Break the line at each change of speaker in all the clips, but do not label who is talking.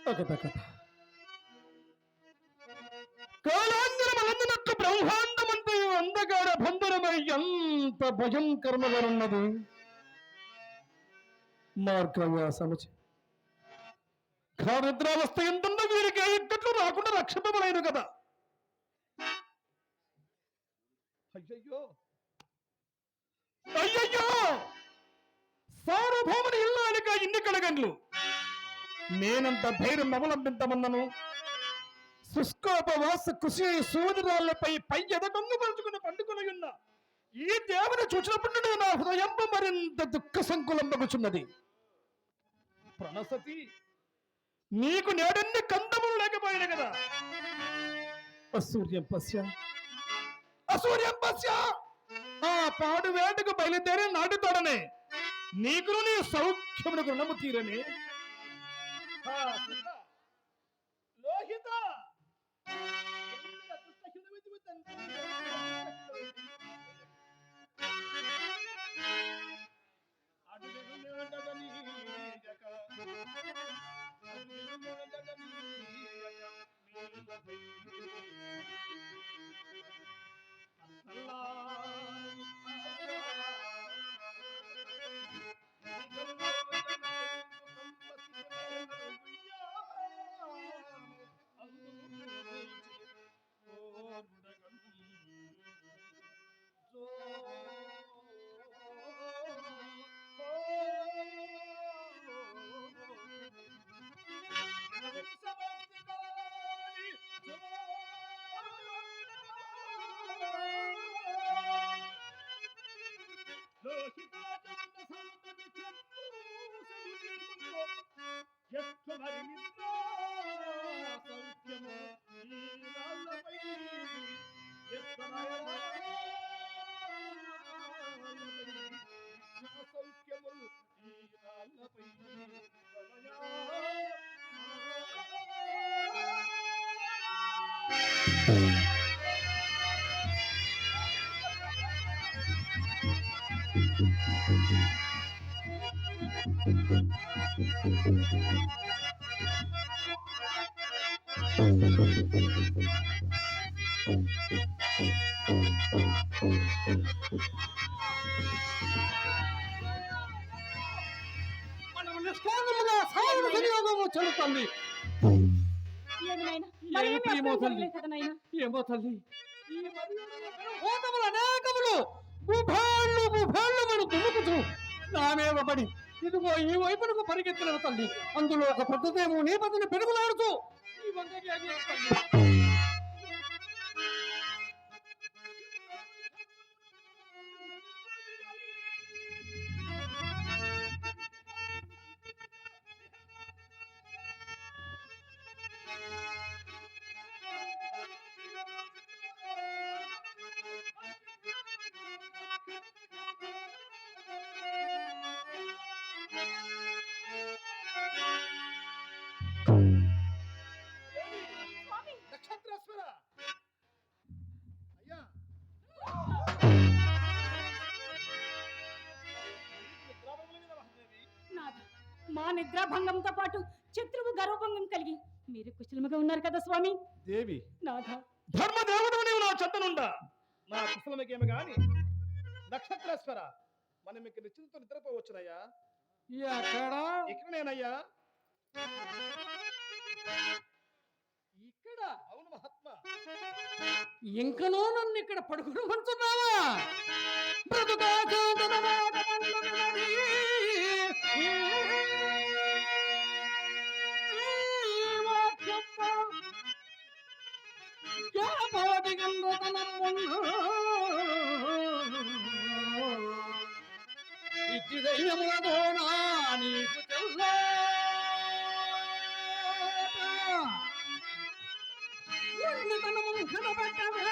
కథ కథ కాలాంతరమనందునట్టు బ్రహ్మాండమంతా అంధకార బంధనమై ఎంత భయంకరముగా ఉన్నది. మార్గవ్యాసముచి నిద్రావస్థ ఎంతున్న వీరికి ఇద్దట్లు రాకుండా రక్షింపబడైన కదా. అయ్యయ్యో అయ్యయ్యో సార్వభౌముని ఇల్లాలిక ఇన్ని కడగండ్లు నేనంత ధైర్యం అవలంబించమన్నను. శుష్కోపవాస కృషి సూర్యురాళ్లపై పై ఎదగొంగు పరుచుకుని పండుకొని ఉన్న ఈ దేవుని చూసినప్పుడు నా హృదయం మరింత దుఃఖ సంకులంబగుచున్నది. ప్రణసతి నీకు నేడన్ని కందములు లేకపోయిన కదా. అసూర్యం పశ్య ఆ పాడు వేటకు బయలుదేరి నాటుతాడనే నీకును నీ సౌఖ్యమునకు రుణము తీరని. లోహిత చెల్లుతుంది. ఏమో తల్లి అనేకములు మనం దుమ్ముకుతూ నామేవ పడి ఇదిగో ఈ వైపునకు పరిగెత్తిన తల్లి. అందులో ఒక పెద్దదేమో నీ పదని పెరుగులాడుతూ ఈ వందకి
మా నిద్రాభంగంతో పాటు శత్రువు గర్వభంగం కలిగి మీరు కుశలముగా ఉన్నారు కదా స్వామి.
దేవి
నాథ
ధర్మదేవతవు నీవు నా చెత్తనుండా నా కుశలమకేమి గాని నక్షత్రేశ్వర మనం ఇక్కడ నిశ్చింతతో నిద్రపోవచ్చునయ్యా. ఇక్కడనేనయ్యా. ఇక్కడ అవును మహాత్మా.
ఇంకనూ నన్ను ఇక్కడ పడుకోమంటున్నావా? ఇట్టి దైవములతో నీకు తెల్లా తనము కనబట్టవే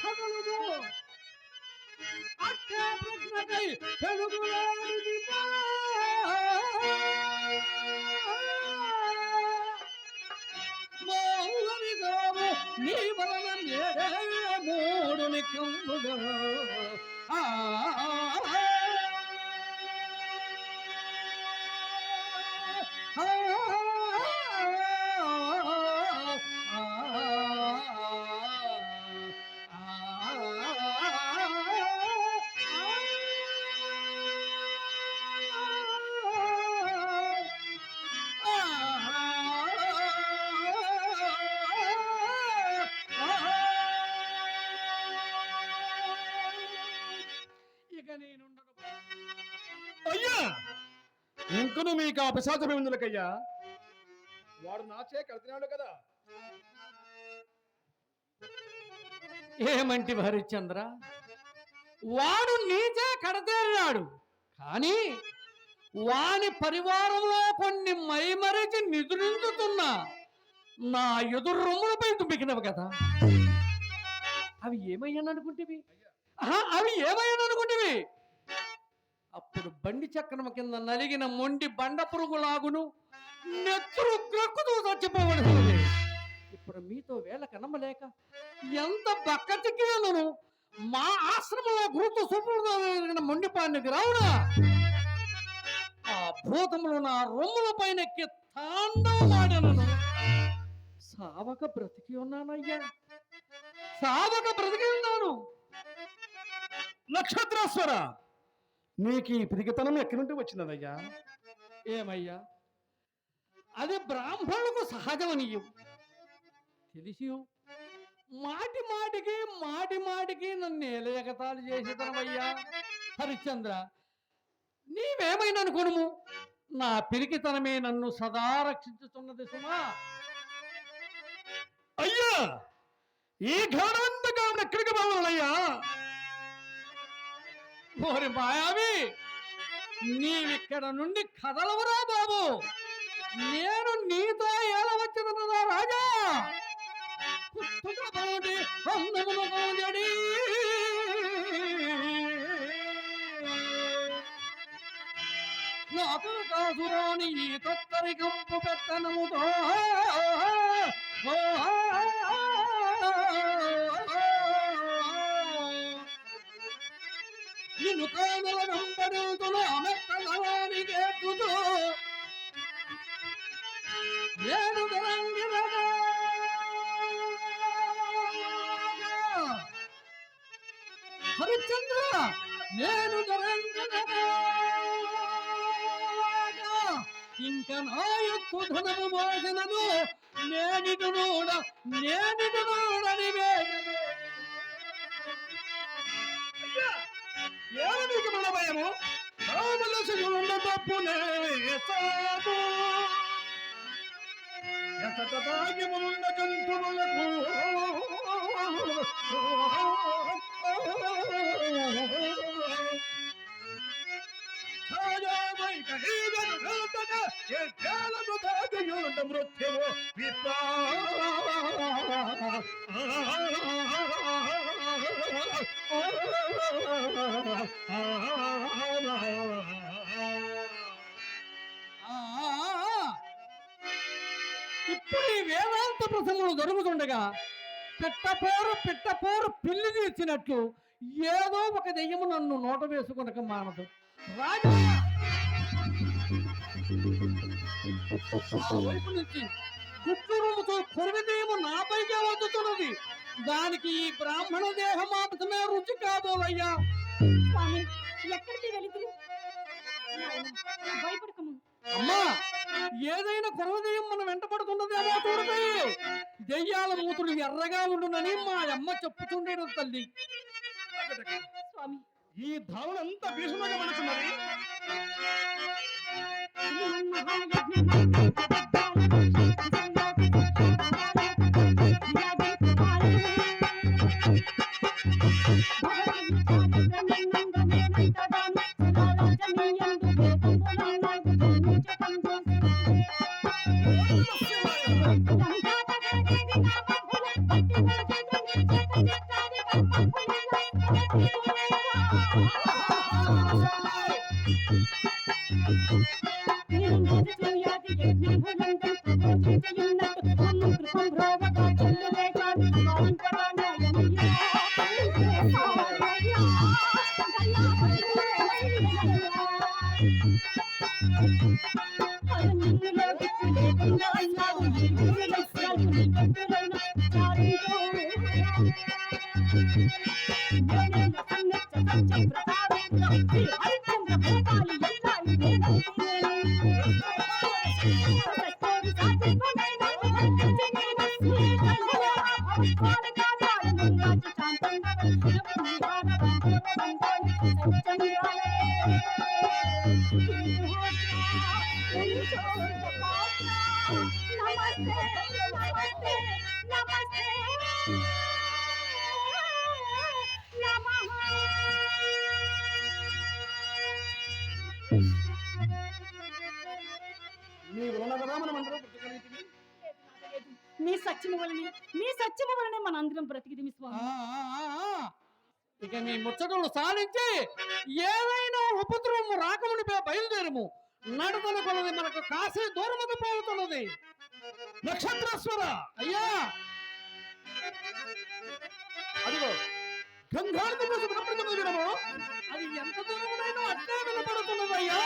కదలుదు అట్టే ప్రజ్ఞకై పెరుగులాడి మౌలనిగాము నీ వలన నేడే మూడు నిక్కులుగా
ఇక నేనుండను.
అయ్యా ఇంకను మీకు ఆ పిశాచం ఎందులకయ్యా వాడు నాచే కడుతున్నాడు కదా.
ఏమంటి హరిశ్చంద్ర, వాడు నీచే కడతేరినాడు, కానీ వాని పరివారంలో కొన్ని మైమరిచి నిద్రించుతున్నా నా ఎదురు రొమ్ములపై దుమ్మికినవి కదా. అవి ఏమయ్యాననుకుంటేవి? అవి ఏమయ్యాననుకుంటేవి? అప్పుడు బండి చక్రమ కింద నలిగిన మొండి బండ పురుగులాగును నెత్తురు గ్రక్కుతూ చచ్చిపోవడం. ఇప్పుడు మీతో వేళ కనమలేక ఎంత బక్కచిక్కినను మా ఆశ్రమంలో గురుతు సూపుడు మొండిపానికి రావునా ఆ భూతములు నా రొమ్ముల పైన ఎక్కి తాండవమాడను. సావక బ్రతికి ఉన్నానయ్యా, సావక బ్రతికి ఉన్నాను.
నక్షత్రేశ్వర నీకు ఈ పిరిగితనం ఎక్కడి నుండి వచ్చినదయ్యా?
ఏమయ్యా, అది బ్రాహ్మణులకు సహజమనియు తెలిసి మాటి మాటికి నన్ను ఎలయగతాలు చేసేదనవయ్యా. హరిశ్చంద్ర, నీవేమైనా అనుకోను, నా పిరికితనమే నన్ను సదా రక్షించుతున్నది సుమా.
అయ్యా ఈ ఘానాంతకం ఎక్కడికి వెళ్ళాలయ్యా?
ఓరి మాయావి, నీవిక్కడ నుండి కదలవరా బాబు. నేను నీతో ఏలవచ్చదన్నదా రాజా? పుట్టుకతోటి అందమున కోజడి నాకు కాసురాని ఈ తొత్తరికంపు పెత్తనముతో నిన్ను కాదల వెంబడుతులు అమెత్తలవానికి ఎత్తుతూ నేను తెలంగినగా హరిశ్చంద్ర, నేను తెలంగినగా ఇంక నా యొక్క ధనము మోసనను నేనిటు నూడని వేగమే.
ఏమి నీకు మన భయము? రామలక్ష్మణుల తప్పునే చాపు ఎతట భాగ్యమున్న జంతువులకు మృత్యువు విపా
ఇప్పుడు ఈ వేదాంత ప్రసంగం జరుగుతుండగా పిట్టపోరు పిల్లి తీర్చినట్లు ఏదో ఒక దెయ్యము నన్ను నోట వేసుకునక మానదు. రాజా, ఆ వైపు నుంచి కుట్టురుముతో కొరివిదేమో నాపైకే వద్దుతున్నది. దానికి ఈ బ్రాహ్మణ దేహ మాంసమే రుచి కాబోలయ్యా.
స్వామి, ఎక్కడికి వెళుతురు? భయపడకము.
అమ్మా, ఏదైనా కొరవదెయ్యం మనం వెంటపడుతున్నదేమో చూడతాయి. దెయ్యాల మూతులు ఎర్రగా ఉండునని మా అమ్మ చెప్పుతుండేది తల్లి.
స్వామి,
ఈ ధావన అంతా భీషణంగా మనచున్నది.
Hallelujah. పట్టులోన జారిందో. నేనేల సన్నెచ్చ సంచి ప్రతాపంలో శ్రీ హరిశ్చంద్ర భూపాలి ఎల్లాలి నేనైతేనేను. కస్తూరి సాత్వికమైన అంజనేయ శ్రీ కళ్యాణ భవత్వాల కాదాయ మంగాజ శాంతంగా నిహార బంగాని సత్యంగాలే. నమస్తే నమస్తే నమస్తే నమః.
నీ వలన కదా మనం అందరం బ్రతకగలిగితిమి.
నీ సత్యము వలనే మనందరం బ్రతికిదిమి
ఆ,
స్వామి.
ఆ, ఆ, ఆ. ఇక నీ ముచ్చటలు సాధించి ఏదైనా ఉపద్రవము రాకమునిపై బయలుదేరము. నడతల కొలది మనకు కాసే దూరముకు పోతున్నది.
నక్షత్రేశ్వర
అయ్యా
అదిగో గంగారతి కోసం వినపడుతున్నది వినము.
అది ఎంత దూరమునైనా అట్లే వినపడుతున్నదయ్యా.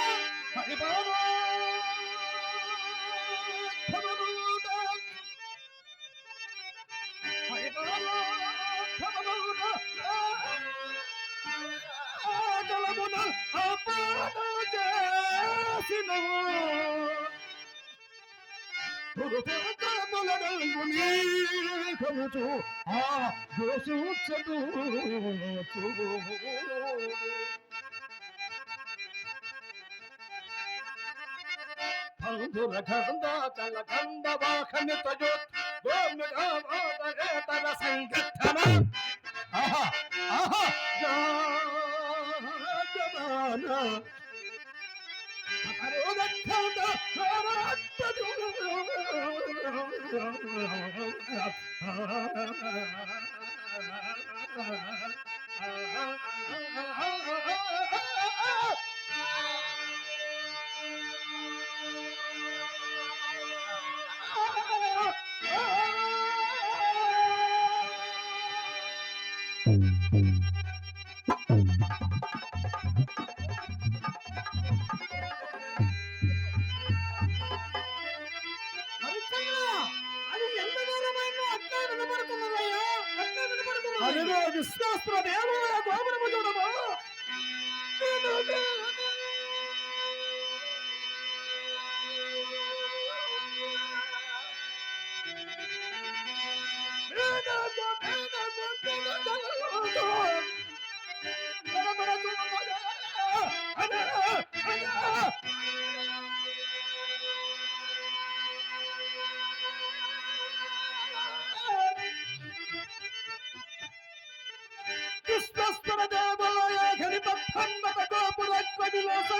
అది ఎంత దూరమైనా అట్లే వినపడుతున్నదయ్యా. అట్లే వినపడుతున్నది.
అదిగో విశ్వాస్త్ర దేవాలయ గోపురము చూడము. విశ్వేశ్వర దేవాలయ గణిత ఖండత గోపుర కవిలాస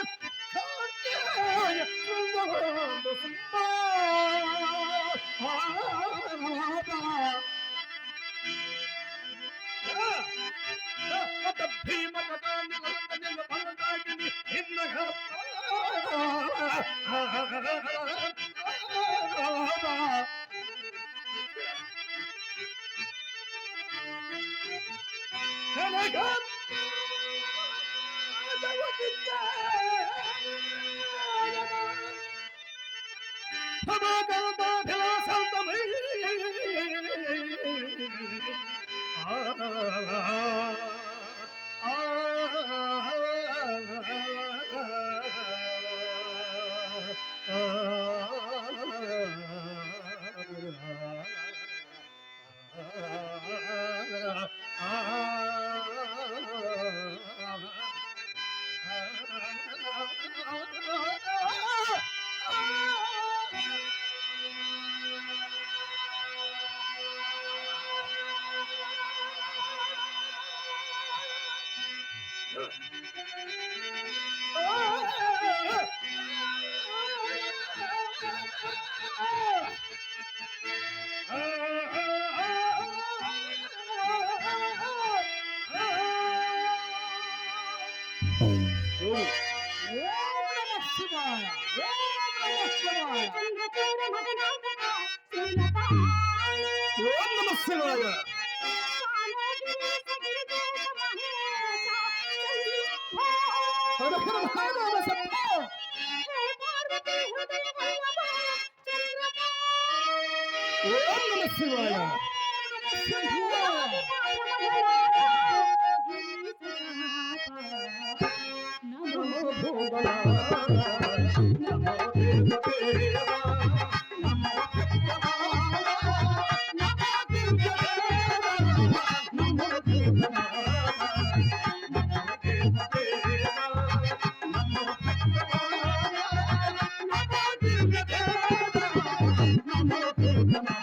చంద్రచూడ మదనాంగన శూలపాణి.
ఓం నమ శివాయ.
కానగిరీశ గిరిజేశ మహేశ చంద్రో.
హర హర మహాదేవ శంభో.
హే పార్వతీ హృదయ వల్లభ చంద్రపా.
ఓం నమ శివాయ. నమో భూగోళ. నమో దేవదేవా. నమో భక్తవా. నమో దివ్యదేవా. నమో భూగోళ. నమో దేవదేవా. నమో భక్తవా. నమో దివ్యదేవా.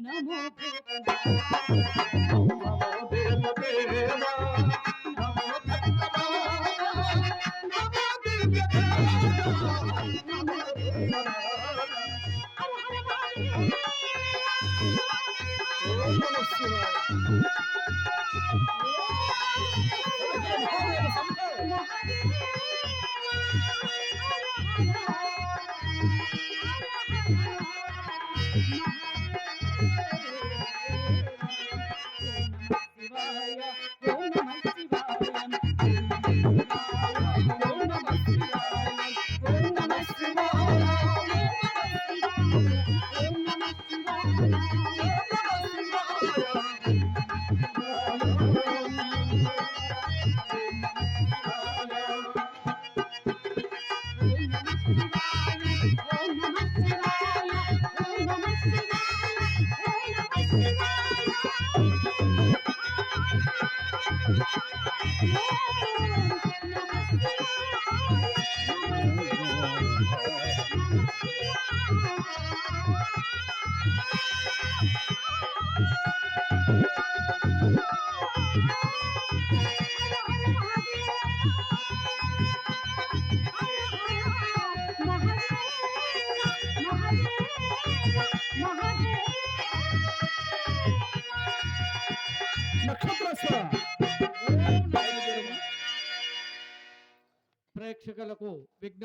నమో భూగోళ.
ప్రేక్షకులకు విజ్ఞప్తి